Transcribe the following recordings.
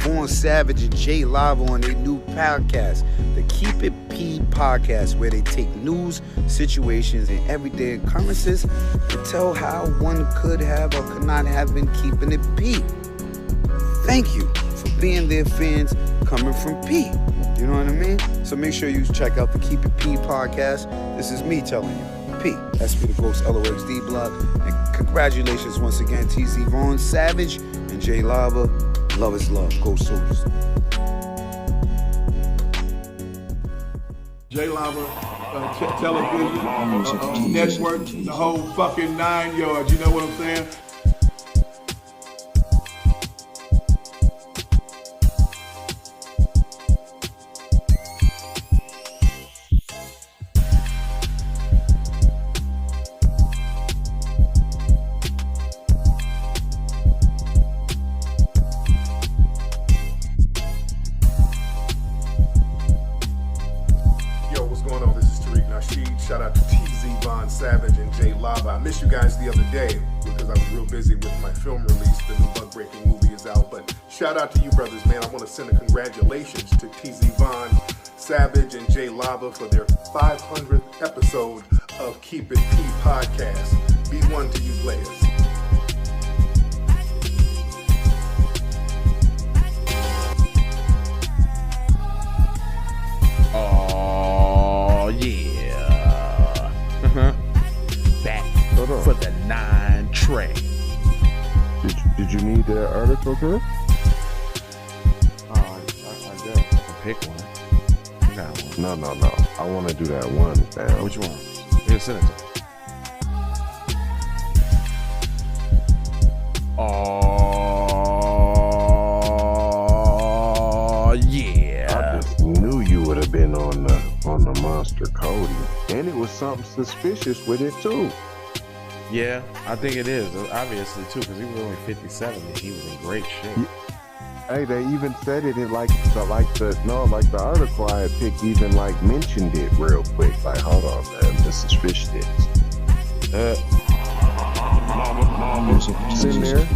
Vaughn Savage and Jay Lava on their new podcast, the Keep It P podcast, where they take news, situations, and everyday occurrences and tell how one could have or could not have been keeping it P. Thank you for being their fans coming from P. You know what I mean? So make sure you check out the Keep It P podcast. This is me telling you. P. SP the Ghost LOXD blog. And congratulations once again, TZ Vaughn Savage and Jay Lava. Love is love. Go Soldiers. Jay Lava, television, network, the whole fucking 9 yards. You know what I'm saying? Shout out to TZ Vaughn Savage and Jay Lava. I missed you guys the other day because I was real busy with my film release. The new Bug Breaking movie is out. But shout out to you brothers, man. I want to send a congratulations to TZ Vaughn Savage and Jay Lava for their 500th episode of Keep It P podcast. Be one to you players. Oh, yeah. Back for the 9 track. Did you need that article, Kurt? I guess I can pick one. I got one. No. I want to do that one, fam. Which one? Here, send it to me. Oh, yeah. I just knew you would have been on the Monster Cody. And it was something suspicious with it, too. Yeah, I think it is, obviously, too, because he was only 57 and he was in great shape. Hey, they even said it in like the article I had picked even like mentioned it real quick. Like, hold on, man, this is fish sticks. Sitting there.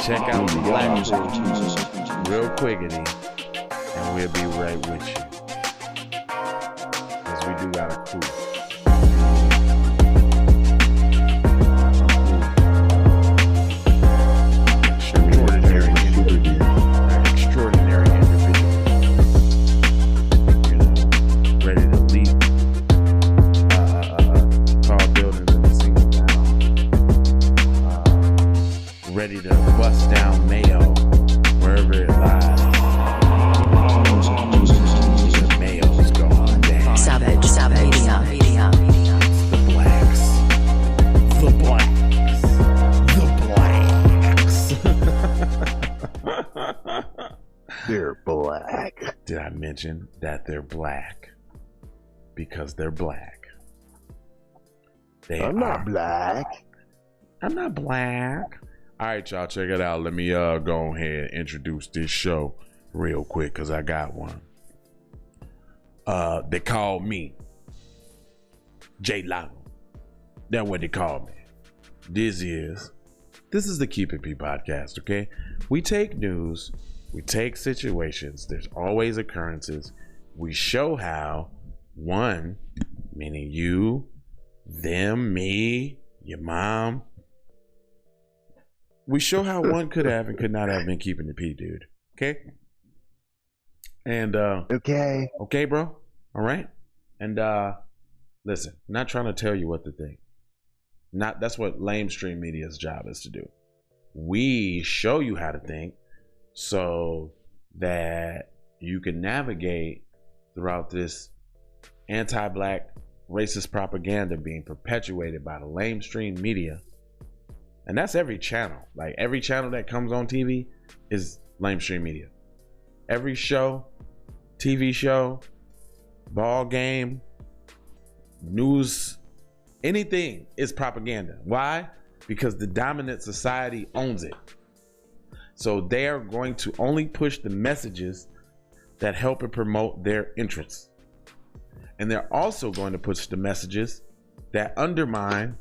Check out the Black real quickity, and we'll be right with you. Because we do got a crew. Extraordinary individual. You know, ready to leap tall buildings in a single bound. Ready to bust down Mayo wherever it lies. Mayo's going down. Savage Media. The blacks. They're black. Did I mention that they're black? Because they're black. I'm not black. I'm not black. All right, y'all, check it out. Let me go ahead and introduce this show real quick because I got one. They call me Jay Lava. That's what they call me. This is the Keep It P podcast, okay? We take news, we take situations, there's always occurrences. We show how one, meaning you, them, me, your mom, we show how one could have and could not have been keeping the P, dude. Okay? And okay, bro. All right. And listen, I'm not trying to tell you what to think. That's what lamestream media's job is to do. We show you how to think so that you can navigate throughout this anti-black racist propaganda being perpetuated by the lamestream media. And that's every channel. Like every channel that comes on TV is lamestream media. Every show, TV show, ball game, news, anything is propaganda. Why? Because the dominant society owns it. So they are going to only push the messages that help and promote their interests. And they're also going to push the messages that undermine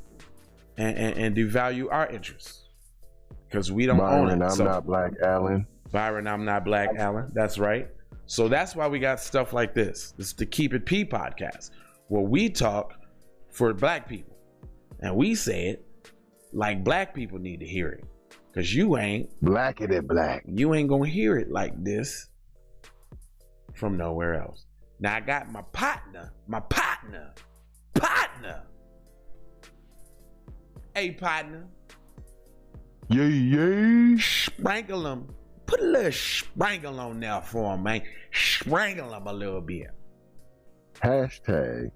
and devalue our interests. Because we don't own it. I'm not Black Allen. Byron, I'm not black, Alan. That's right. So that's why we got stuff like this. This is the Keep It P podcast, where we talk for black people. And we say it like black people need to hear it. Because you ain't. Blackity black. You ain't going to hear it like this from nowhere else. Now I got my partner. Hey, partner. Yay. Sprinkle them. Put a little sprinkle on there for him, man. Sprinkle them a little bit. Hashtag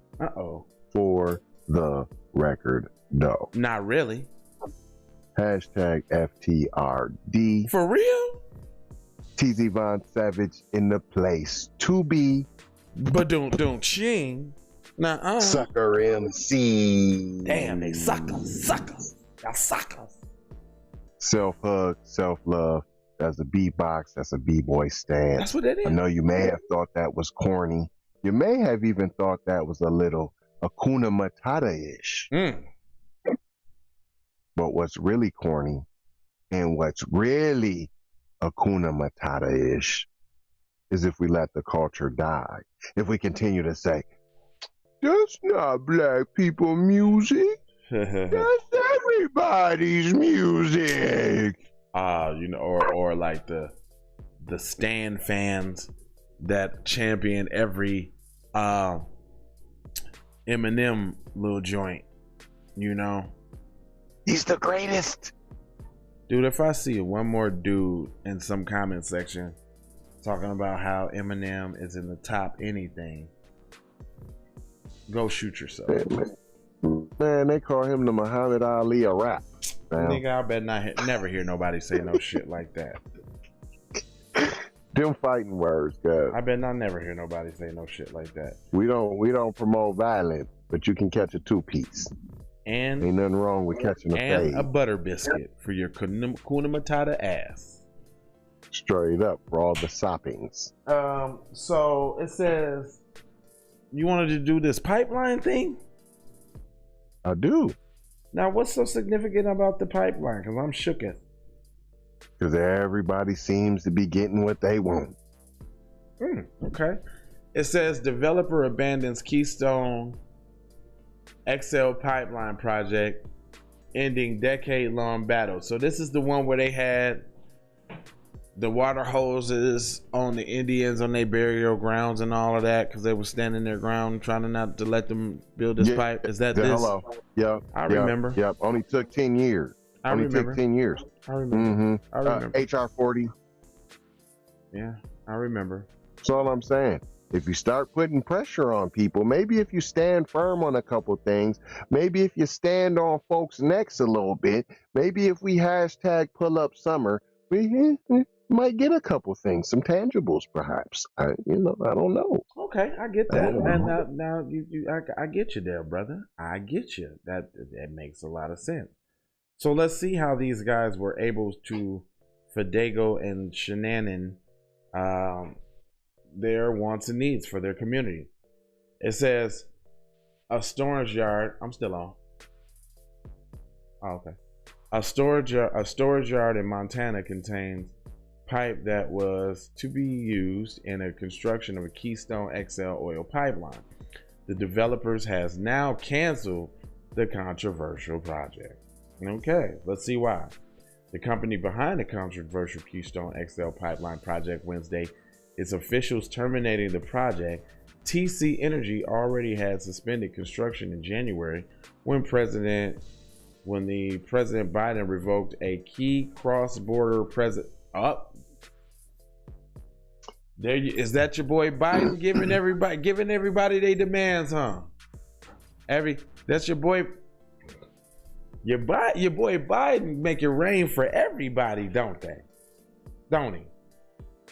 for the record doe. Not really. Hashtag FTRD. For real? TZ Von Savage in the place to be. But don't ching. Nah, Sucker MC. Damn, they suckers. Y'all suckers. Self-hug, self-love. That's a beatbox. That's a b-boy stance. That's what it is. I know you may have thought that was corny. You may have even thought that was a little Hakuna Matata-ish. But what's really corny and what's really Hakuna Matata-ish is if we let the culture die. If we continue to say, that's not black people music. That's everybody's music. Or like the Stan fans that champion every Eminem little joint, you know. He's the greatest. Dude, if I see one more dude in some comment section talking about how Eminem is in the top anything, go shoot yourself. Man, they call him the Muhammad Ali of rap. Nigga, I bet never hear nobody say no shit like that. Them fighting words, guys. I bet I never hear nobody say no shit like that. We don't promote violence, but you can catch a 2-piece. And ain't nothing wrong with catching a fade. And a butter biscuit for your Hakuna Matata ass. Straight up for all the soppings. So it says you wanted to do this pipeline thing? I do. Now, what's so significant about the pipeline? Because I'm shooketh. Because everybody seems to be getting what they want. Okay. It says developer abandons Keystone XL pipeline project, ending decade-long battle. So this is the one where they had the water hoses on the Indians on their burial grounds and all of that because they were standing their ground trying not to let them build this pipe. Is that this? Hello. Yep. I remember. Yep. Only took 10 years. I remember. Took 10 years. I remember. I remember. HR 40. Yeah, I remember. That's all I'm saying. If you start putting pressure on people, maybe if you stand firm on a couple things, maybe if you stand on folks' necks a little bit, maybe if we hashtag pull up summer, we might get a couple things, some tangibles perhaps. I don't know. Okay, I get that. And now I get you there, brother. I get you. That makes a lot of sense. So let's see how these guys were able to Fadago and Shannon their wants and needs for their community. It says a storage yard. I'm still on. Oh, okay. A storage yard in Montana contains pipe that was to be used in a construction of a Keystone XL oil pipeline. The developers has now canceled the controversial project. Okay, let's see why. The company behind the controversial Keystone XL pipeline project Wednesday, its officials terminating the project. TC Energy already had suspended construction in January when President Biden revoked a key cross-border is that your boy Biden giving everybody their demands, huh? That's your boy. Your boy Biden make it rain for everybody, don't he?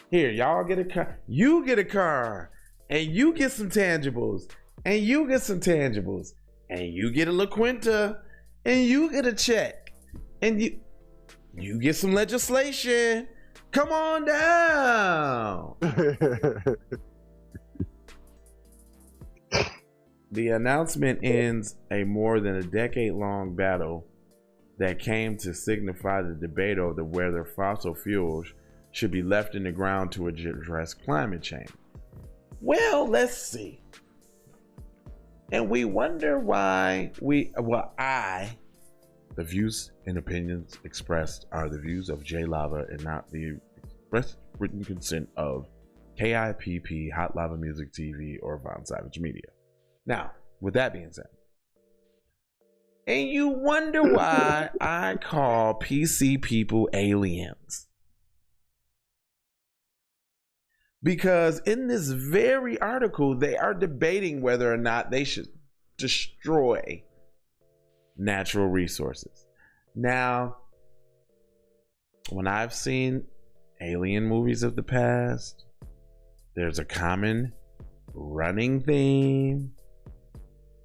Here, y'all get a car. You get a car, and you get some tangibles, and you get some tangibles, and you get a La Quinta, and you get a check, and you get some legislation. Come on down. The announcement ends a more than a decade-long battle that came to signify the debate over whether fossil fuels should be left in the ground to address climate change. Well, let's see. And we wonder why the views and opinions expressed are the views of J Lava and not the express written consent of KIPP, Hotlvamusictv, or Von Savage Media. Now, with that being said, and you wonder why I call PC people aliens. Because in this very article, they are debating whether or not they should destroy natural resources. Now, when I've seen alien movies of the past, there's a common running theme.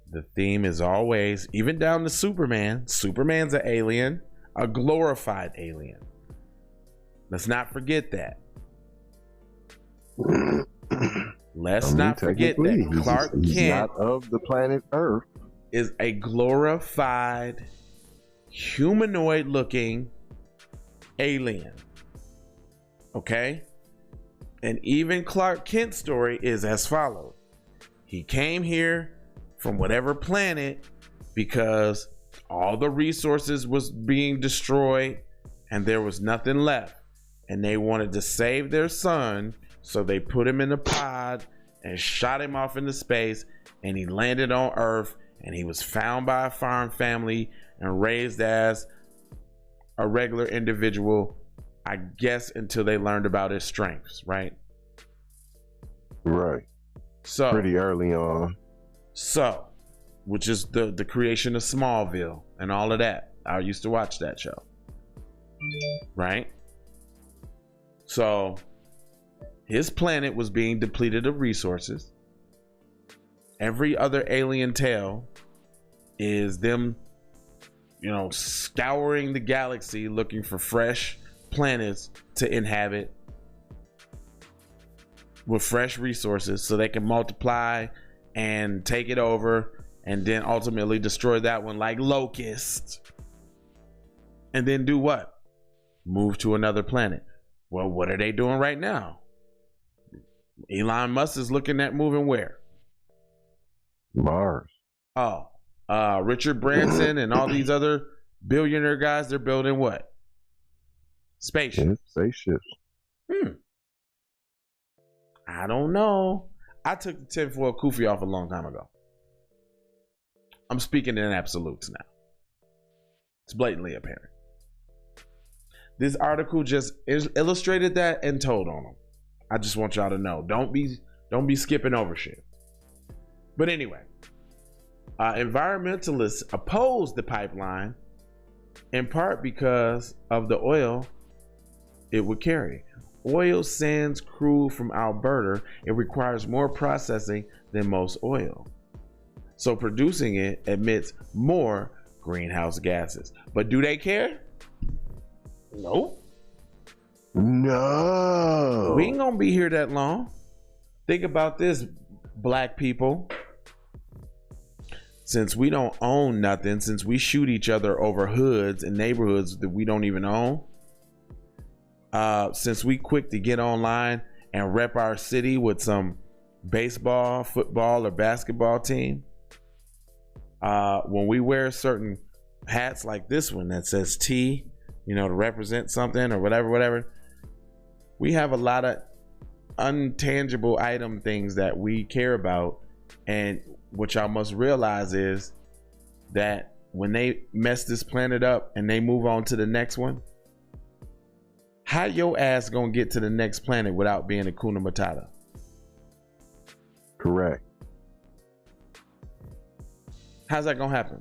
The theme is always, even down to Superman. Superman's an alien, a glorified alien. Let's not forget that. Let's not forget that Clark Kent not of the planet Earth is a glorified humanoid looking alien. Okay? And even Clark Kent's story is as follows. He came here from whatever planet because all the resources was being destroyed and there was nothing left. And they wanted to save their son, so they put him in a pod and shot him off into space, and he landed on Earth, and he was found by a farm family and raised as a regular individual, I guess, until they learned about his strengths, right? Right. So pretty early on. So, which is the creation of Smallville and all of that. I used to watch that show. Right? So, his planet was being depleted of resources. Every other alien tale is them, scouring the galaxy looking for fresh planets to inhabit with fresh resources so they can multiply and take it over and then ultimately destroy that one like locusts. And then do what? Move to another planet. Well, what are they doing right now? Elon Musk is looking at moving where? Mars. Oh, Richard Branson and all these other billionaire guys, they're building what? Spaceships. Yeah, spaceships. I don't know. I took the tinfoil kufi off a long time ago. I'm speaking in absolutes now. It's blatantly apparent. This article just illustrated that and told on them. I just want y'all to know. Don't be skipping over shit. But anyway, environmentalists oppose the pipeline in part because of the oil it would carry. Oil sands crude from Alberta. It requires more processing than most oil. So producing it emits more greenhouse gases. But do they care? Nope. No. We ain't gonna be here that long. Think about this, black people. Since we don't own nothing, since we shoot each other over hoods and neighborhoods that we don't even own, since we quick to get online and rep our city with some baseball, football, or basketball team, when we wear certain hats like this one that says T, to represent something or whatever, we have a lot of untangible item things that we care about. And what y'all must realize is that when they mess this planet up and they move on to the next one, how your ass gonna get to the next planet without being a Hakuna Matata? Correct. How's that gonna happen?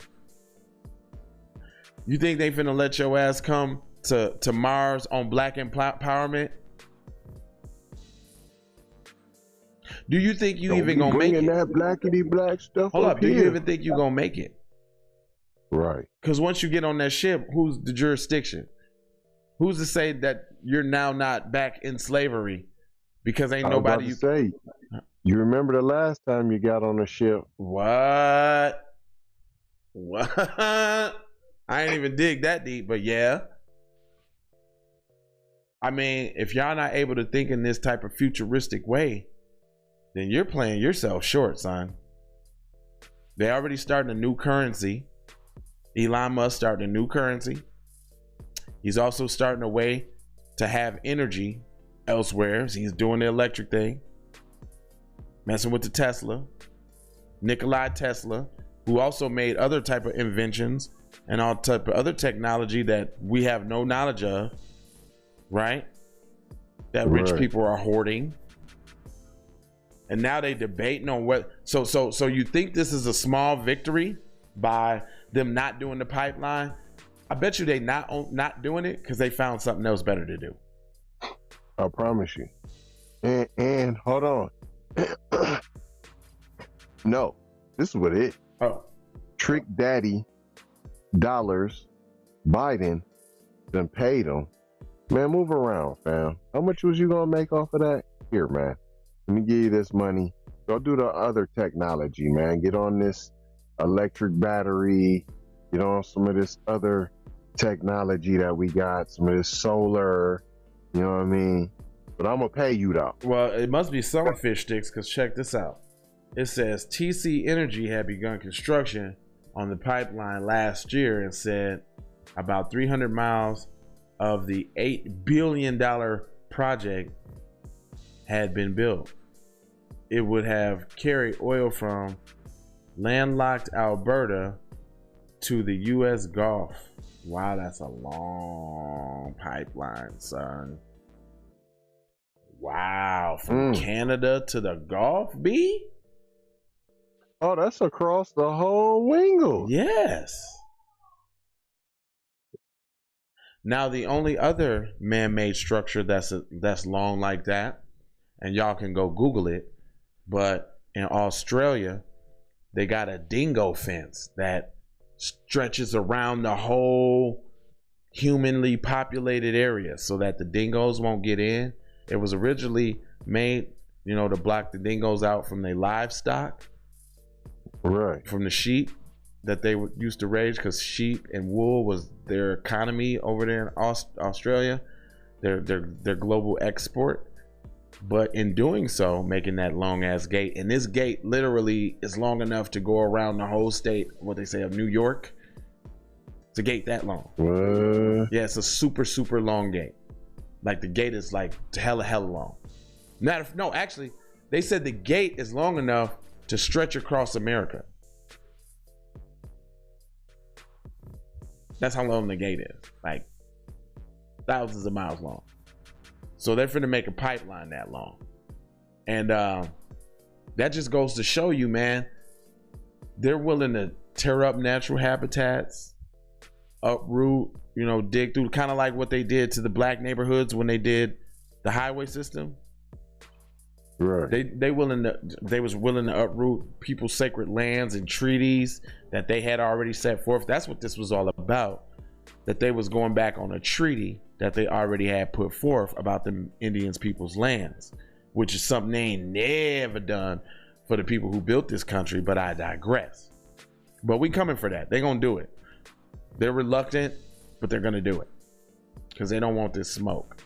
You think they finna let your ass come to Mars on black empowerment? Do you think you even gonna make it? That blackity black stuff. Hold up. Do here. you even think you gonna make it? Right. Because once you get on that ship, who's the jurisdiction? Who's to say that you're now not back in slavery? Because ain't nobody you say. You remember the last time you got on a ship? What? I ain't even dig that deep, but yeah. I mean, if y'all not able to think in this type of futuristic way, then you're playing yourself short, son. They already starting a new currency. Elon Musk starting a new currency. He's also starting a way to have energy elsewhere. So he's doing the electric thing, messing with the Tesla. Nikola Tesla, who also made other type of inventions and all type of other technology that we have no knowledge of, right? That rich people are hoarding. And now they debating on what. So you think this is a small victory by them not doing the pipeline? I bet you they not doing it because they found something else better to do. I promise you. And hold on. No, this is what it is. Oh, Trick Daddy dollars. Biden done paid them. Man, move around, fam. How much was you gonna make off of that? Here, man. Let me give you this money. Go do the other technology, man. Get on this electric battery. Get on some of this other technology that we got. Some of this solar. You know what I mean? But I'm gonna pay you though. well, it must be some fish sticks because check this out. It says TC Energy had begun construction on the pipeline last year and said about 300 miles of the $8 billion project had been built. It would have carried oil from landlocked Alberta to the U.S. Gulf. Wow, that's a long pipeline, son. Wow, from Canada to the Gulf, B? Oh, that's across the whole wingle. Yes. Now, the only other man-made structure that's long like that, and y'all can go Google it, but in Australia, they got a dingo fence that stretches around the whole humanly populated area so that the dingoes won't get in. It was originally made, to block the dingoes out from their livestock, right? From the sheep that they used to raise, because sheep and wool was their economy over there in Australia, their global export. But in doing so, making that long ass gate, and this gate literally is long enough to go around the whole state, what they say, of New York. It's a gate that long. What? Yeah, it's a super long gate. Like the gate is like hella long. No, actually, they said the gate is long enough to stretch across America. That's how long the gate is. Like thousands of miles long. So they're finna make a pipeline that long. And that just goes to show you, man, they're willing to tear up natural habitats, uproot, dig through, kind of like what they did to the black neighborhoods when they did the highway system. Right. They was willing to uproot people's sacred lands and treaties that they had already set forth. That's what this was all about. That they was going back on a treaty that they already had put forth about the Indians people's lands, which is something they ain't never done for the people who built this country. But I digress. But we coming for that. They're gonna do it. They're reluctant, but they're gonna do it because they don't want this smoke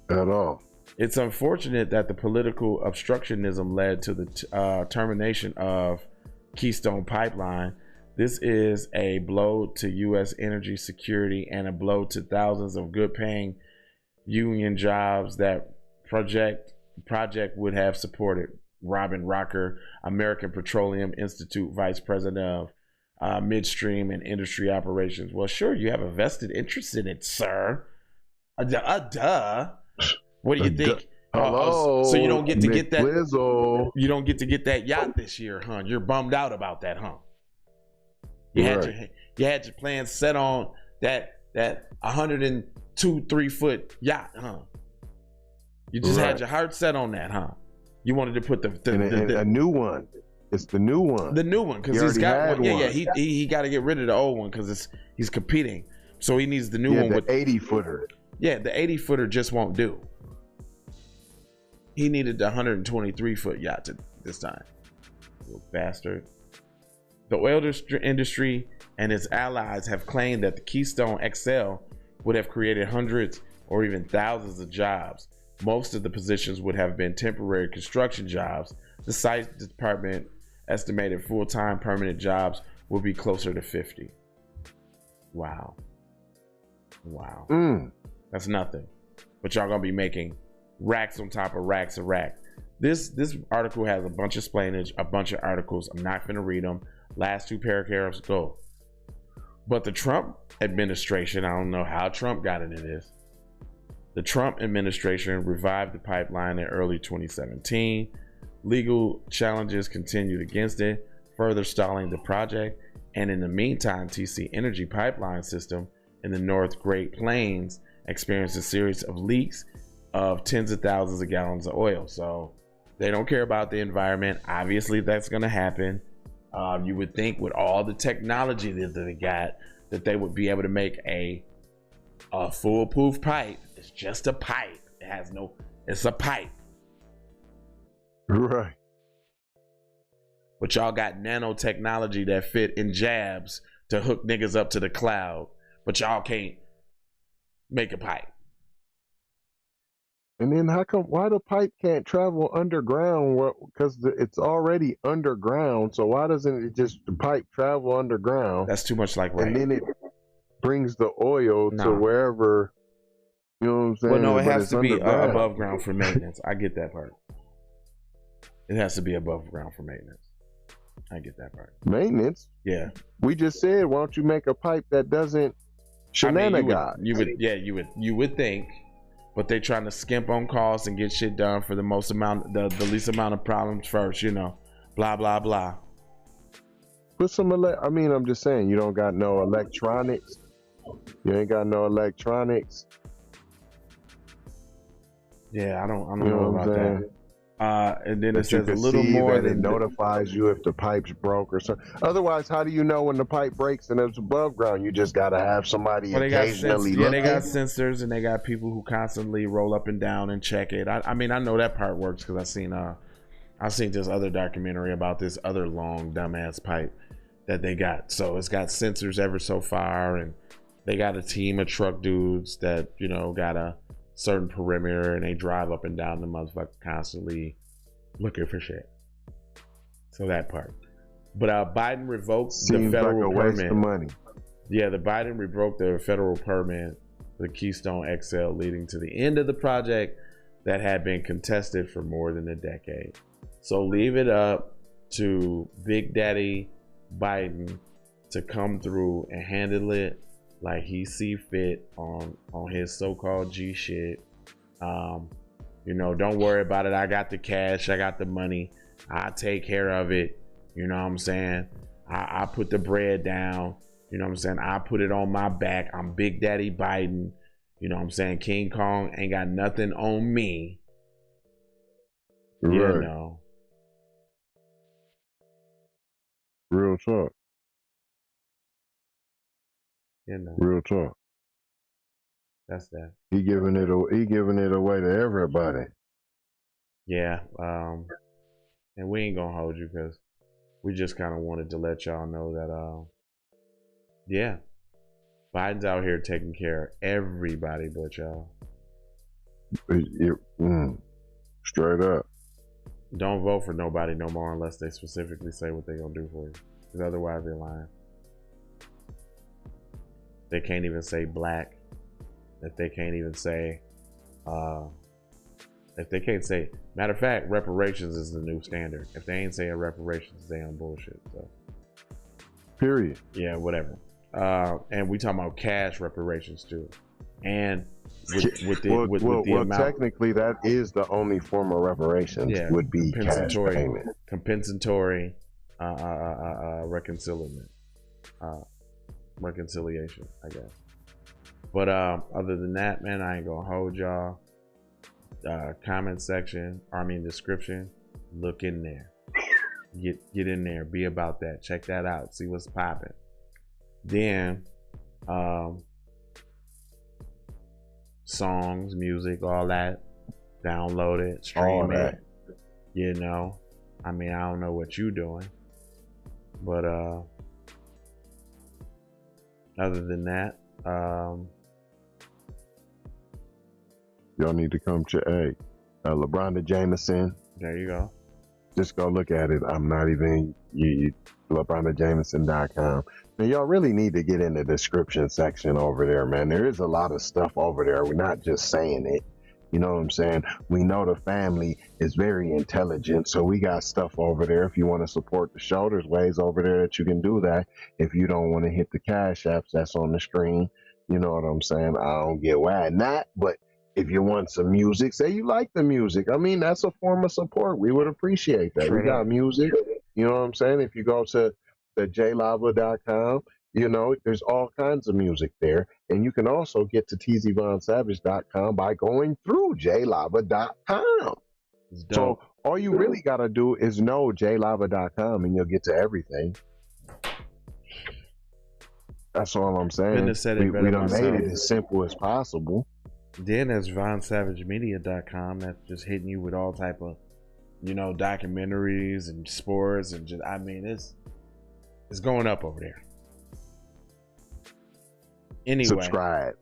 at all. It's unfortunate that the political obstructionism led to the termination of Keystone Pipeline. This is a blow to U.S. energy security and a blow to thousands of good-paying union jobs that project would have supported. Robin Rocker, American Petroleum Institute Vice President of Midstream and Industry Operations. Well, sure, you have a vested interest in it, sir. Duh. What do you think? Hello, so you don't get to get that. Blizzle. You don't get to get that yacht this year, huh? You're bummed out about that, huh? You had your plans set on that 102 3-foot yacht, huh? You just had your heart set on that, huh? You wanted to put the a new one. It's the new one. The new one, because he's got one. Yeah. He got to get rid of the old one because he's competing. So he needs the new one with 80-footer. Yeah, the 80-footer just won't do. He needed the 123-foot yacht this time. Little bastard. The oil industry and its allies have claimed that the Keystone XL would have created hundreds or even thousands of jobs. Most of the positions would have been temporary construction jobs. The site department estimated full-time permanent jobs will be closer to 50. Wow. That's nothing. But y'all gonna be making racks on top of racks of racks. This article has a bunch of explainage, a bunch of articles. I'm not gonna read them. Last two paragraphs go. But the Trump administration, I don't know how Trump got into this. The Trump administration revived the pipeline in early 2017. Legal challenges continued against it, further stalling the project. And in the meantime, TC Energy pipeline system in the North Great Plains experienced a series of leaks of tens of thousands of gallons of oil. So they don't care about the environment. Obviously, that's going to happen. You would think with all the technology that they got, that they would be able to make a foolproof pipe. It's just a pipe. It's a pipe. Right. But y'all got nanotechnology that fit in jabs to hook niggas up to the cloud. But y'all can't make a pipe. And then why the pipe can't travel underground? Well, because it's already underground. So why doesn't it just the pipe travel underground? That's too much like rain. And then it brings the oil to wherever, you know what I'm saying? Well, no, it has to be above ground for maintenance. I get that part. It has to be above ground for maintenance. I get that part. Maintenance? Yeah. We just said, why don't you make a pipe that doesn't shenanigan? You would think, but they trying to skimp on costs and get shit done for the least amount of problems first, you know. Blah blah blah. Put some I'm just saying, you don't got no electronics. You ain't got no electronics. Yeah, I don't know about that. And then it says a little see more that than it notifies you if the pipe's broke or something. Otherwise, how do you know when the pipe breaks and it's above ground? You just gotta have somebody occasionally look. They got sensors and they got people who constantly roll up and down and check it. I know that part works because I've seen this other documentary about this other long dumbass pipe that they got. So it's got sensors ever so far, and they got a team of truck dudes that, you know, got a certain perimeter, and they drive up and down the motherfucker constantly looking for shit. So that part. But Biden revoked the federal permit. Waste of money. Yeah, the Biden revoked the federal permit for the Keystone XL, leading to the end of the project that had been contested for more than a decade. So leave it up to Big Daddy Biden to come through and handle it like he see fit on his so-called G shit. You know, don't worry about it. I got the cash. I got the money. I take care of it. You know what I'm saying? I put the bread down. You know what I'm saying? I put it on my back. I'm Big Daddy Biden. You know what I'm saying? King Kong ain't got nothing on me. Right. You know. Real talk. You know. Real talk. That's that. He giving it away to everybody. Yeah. And we ain't gonna hold you because we just kind of wanted to let y'all know that yeah, Biden's out here taking care of everybody but y'all. Straight up. Don't vote for nobody no more unless they specifically say what they gonna do for you, because otherwise they're lying. They can't even say black. If they can't even say matter of fact, reparations is the new standard. If they ain't saying reparations, they on bullshit. So period. Yeah, whatever. And we talking about cash reparations too. And with the amount, technically that is the only form of reparations. Yeah, would be cash payment. Compensatory reconciliation, I guess. But other than that, man, I ain't gonna hold y'all. Comment section, description, look in there. Get in there, be about that. Check that out, see what's popping. Then songs, music, all that, download it, stream it. You know, I don't know what you doing, but other than that, Y'all need to come check. Hey, LeBron Jameson. There you go. Just go look at it. I'm not even LeBronjameson.com. Now, y'all really need to get in the description section over there, man. There is a lot of stuff over there. We're not just saying it. You know what I'm saying? We know the family is very intelligent, so we got stuff over there. If you want to support the show, there's ways over there that you can do that. If you don't want to hit the cash apps that's on the screen, you know what I'm saying? I don't get why not, but if you want some music, say you like the music. I mean, that's a form of support. We would appreciate that. We got music. You know what I'm saying? If you go to the jlava.com, you know, there's all kinds of music there. And you can also get to tzvonsavage.com by going through jlava.com. So all you really got to do is know jlava.com and you'll get to everything. That's all I'm saying. We done made it as simple as possible. Then there's VonSavageMedia.com that's just hitting you with all type of, you know, documentaries and sports and just, I mean, it's going up over there. Anyway, subscribe.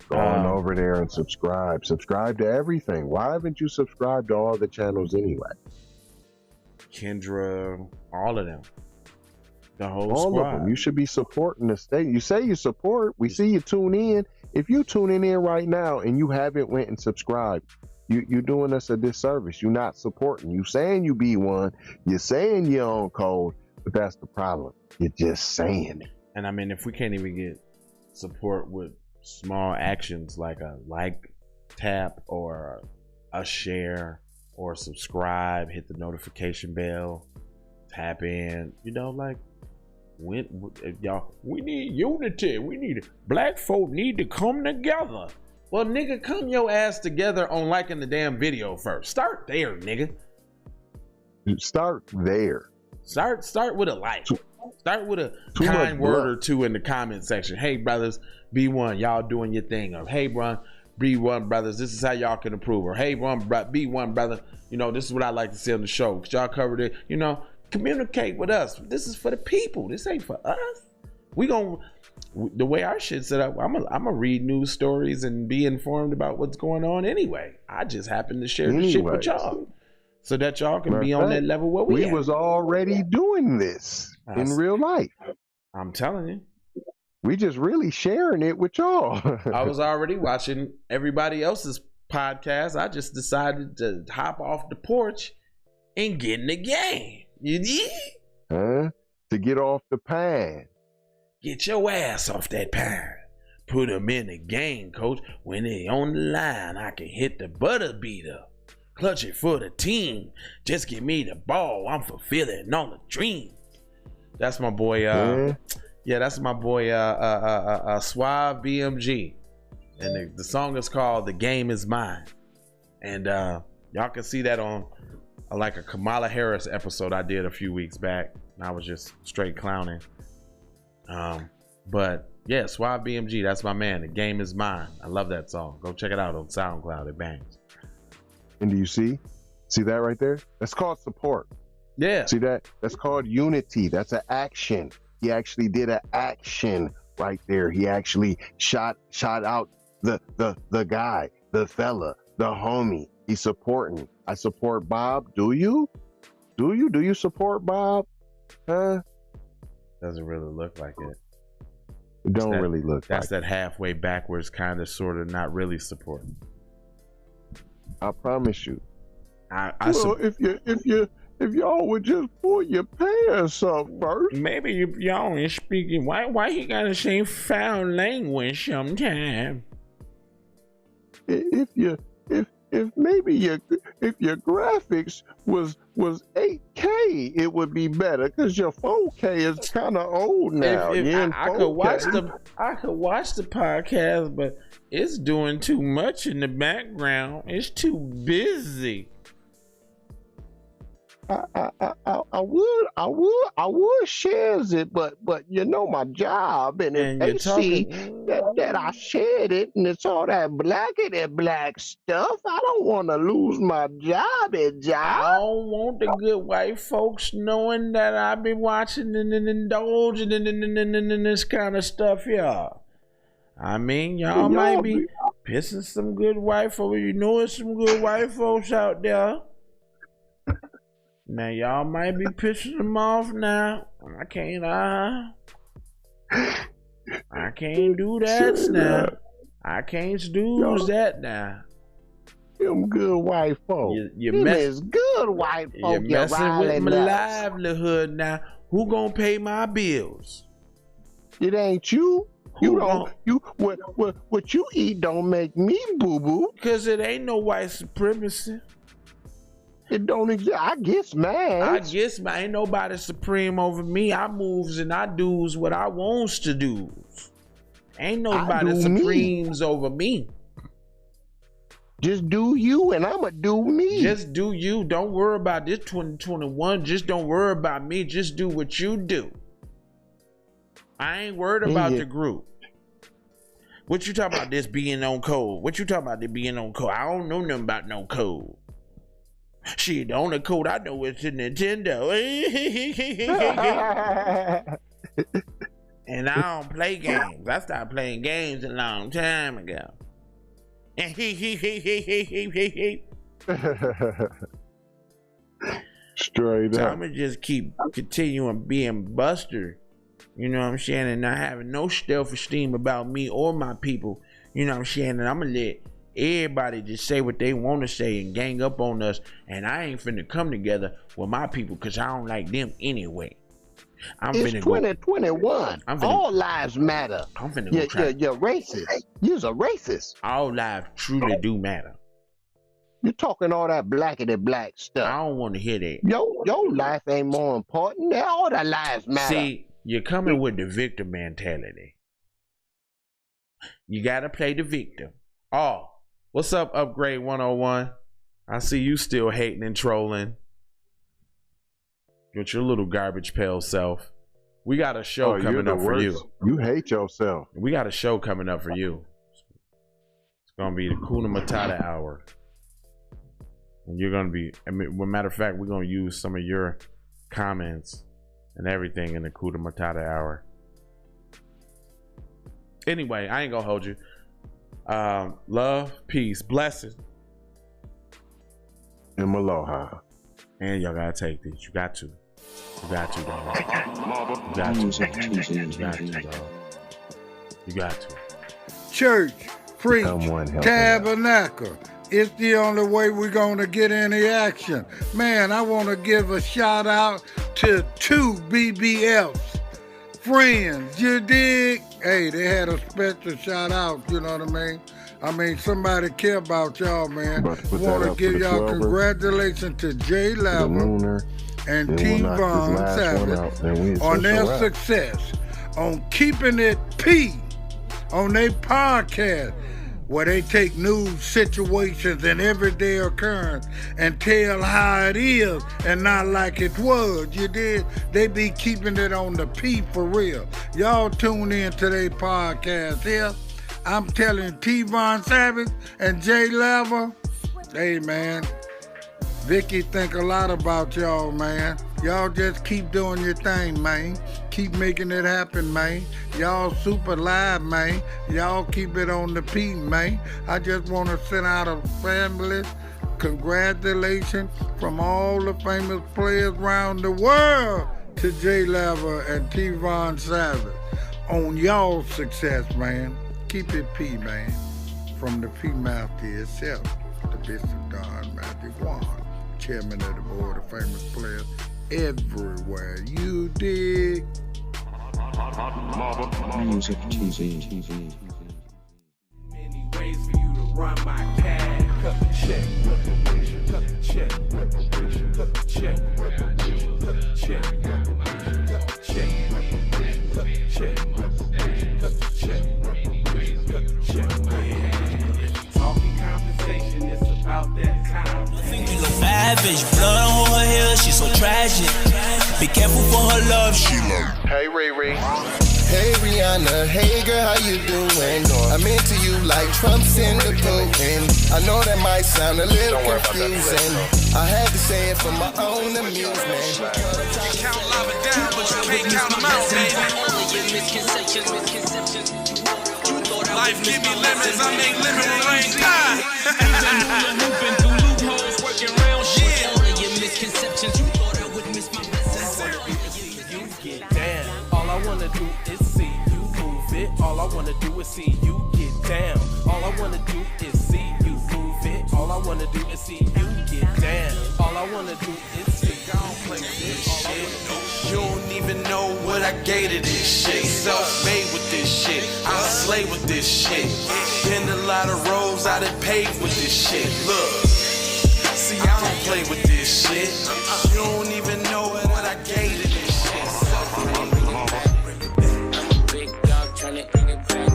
Go on over there and subscribe. Subscribe to everything. Why haven't you subscribed to all the channels anyway? Kendra, all of them. The whole all squad. Of them. You should be supporting the state. You say you support. We see you tune in. If you tuning in right now and you haven't went and subscribed, you're doing us a disservice. You're not supporting. You saying you be one. You're saying you're on code, but that's the problem. You're just saying it. And I mean, if we can't even get support with small actions like a like, tap, or a share, or subscribe, hit the notification bell, tap in, you know, like, y'all, we need unity. We need black folk need to come together. Well, nigga, come your ass together on liking the damn video first. Start there, nigga. Start there. Start with a like. Start with a kind word or two in the comment section. Hey, brothers, B1, y'all doing your thing. Or hey, B1 brothers, this is how y'all can improve. Or hey, B1 brother, you know, this is what I like to see on the show. Cause y'all covered it, you know. Communicate with us. This is for the people. This ain't for us. The way our shit's set up, I'm gonna read news stories and be informed about what's going on anyway. I just happen to share the shit with y'all so that y'all can be on that level where we was already doing this in real life. I'm telling you. We just really sharing it with y'all. I was already watching everybody else's podcast. I just decided to hop off the porch and get in the game. You need? To get off the pine. Get your ass off that pine. Put them in the game, coach. When they on the line, I can hit the butter beater. Clutch it for the team. Just give me the ball. I'm fulfilling all the dreams. That's my boy. That's my boy. Suave BMG, and the song is called "The Game Is Mine." And y'all can see that on like a Kamala Harris episode I did a few weeks back. And I was just straight clowning. But yeah, Suave BMG, that's my man. The Game Is Mine. I love that song. Go check it out on SoundCloud. It bangs. And do you see that right there? That's called support. Yeah. See that? That's called unity. That's an action. He actually did an action right there. He actually shot out the guy, the fella, the homie. He's supporting. I support Bob. Do you? Do you support Bob? Huh? Doesn't really look like it. It don't really look that's like that halfway backwards kind of sort of not really supporting. I promise you. If y'all would just pull your pants up first. Maybe y'all ain't speaking. Why he gotta say foul language sometime? If your graphics was 8K, it would be better because your 4K is kind of old now. I could watch the podcast, but it's doing too much in the background. It's too busy. I would shares it, but you know my job, and if they see that I shared it and it's all that black stuff, I don't want to lose my job. I don't want the good white folks knowing that I be watching and indulging in this kind of stuff, y'all. I mean, y'all might be pissing some good white folks. You know, there's some good white folks out there. Now y'all might be pissing them off now. I can't do that now. I can't snooze that now. Them good white folks. Is good white folks. You're messing with my livelihood now. Who gonna pay my bills? It ain't you. What you eat don't make me boo boo. Cause it ain't no white supremacy. It don't exist. I guess man. Ain't nobody supreme over me. I moves and I do's what I wants to do. Ain't nobody supremes over me. Just do you and I'ma do me. Just do you. Don't worry about this 2021. Just don't worry about me. Just do what you do. I ain't worried about the group. What you talking about this being on code? What you talking about this being on code? I don't know nothing about no code. Shit, the only code I know is the Nintendo. And I don't play games. I stopped playing games a long time ago. Straight up. I'ma just keep continuing being Buster. You know what I'm saying? And not having no self-esteem about me or my people. You know what I'm saying? And I'ma let everybody just say what they want to say and gang up on us. And I ain't finna come together with my people because I don't like them anyway. It's 2021. All lives matter. I'm finna go try. You're racist. You're a racist. All lives truly do matter. You're talking all that blackity black stuff. I don't want to hear that. Your life ain't more important. All the lives matter. See, you're coming with the victim mentality. You gotta play the victim. Oh, what's up, Upgrade 101? I see you still hating and trolling with your little garbage pail self. We got a show coming up for you. You hate yourself. We got a show coming up for you. It's gonna be the Kuna Matata hour. And you're gonna be, I mean, well, matter of fact, we're gonna use some of your comments and everything in the Kuna Matata hour. Anyway, I ain't gonna hold you. Love, peace, blessing, and aloha. And y'all gotta take this. You got to. You got to, dog. You got to. You got to, dog. You got to. Church, preach, tabernacle. It's the only way we're going to get any action. Man, I want to give a shout out to 2 BBFs. Friends, you dig? Hey, they had a special shout out, you know what I mean? I mean, somebody care about y'all, man. Want to give y'all congratulations to Jay Level and T-Von Savage on their success, on keeping it P on their podcast, where they take news situations and everyday occurrence and tell how it is and not like it was. You did? They be keeping it on the P for real. Y'all tune in to their podcast here. I'm telling T-Von Savage and Jay Level, hey man, Vicky think a lot about y'all, man. Y'all just keep doing your thing, man. Keep making it happen, man. Y'all super live, man. Y'all keep it on the P, man. I just want to send out a family congratulations from all the famous players around the world to Jay Level and T-Von Savage on y'all's success, man. Keep it P, man. From the P Master itself, the Bishop Don Matthew Juan, chairman of the board of famous players everywhere. You dig? Music TV. Many ways for you to run my cash. Cut the check, reparation. Cut the check, reparation. Cut the check, reparation. Cut the check, reparation. Cut the check, reparation. Cut the check, reparation. Cut the check, reparation. Cut the check. Talking compensation, it's about that time. You look savage, blood on her hair, she's so tragic. Be careful for her love, she love. Hey Riri. Hey Rihanna, hey girl, how you doing? I'm into you like Trump's in the Putin. I know that might sound a little confusing. I had to say it for my own amusement. You can count love and down, but you can't count them out, baby. All of your misconceptions. You thought Life give me lemons, I make lemon rain. God. Hooping through loopholes, working round shit. All of your misconceptions, you thought I would miss my blessings. You get down. All I wanna do is see you move it. All I wanna do is see you get down. All I wanna do is see you move it. All I wanna do is see you get down. All I wanna do is see you play this shit. You don't even know what I gave to this shit. Self-made with this shit. I slay with this shit. Been a lot of roads I done paved with this shit. Look, see I don't play with this shit. You don't even know what I gave to this shit. Self-made. I'm a big dog tryna bring it back.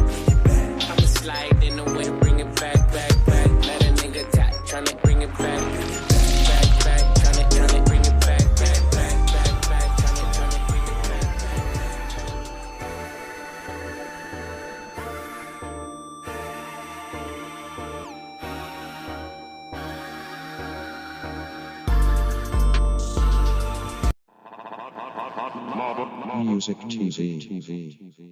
I'ma slide in the way, bring it back. Let a nigga tap, tryna bring it back. Tryna bring it back. Tryna bring it Music TV.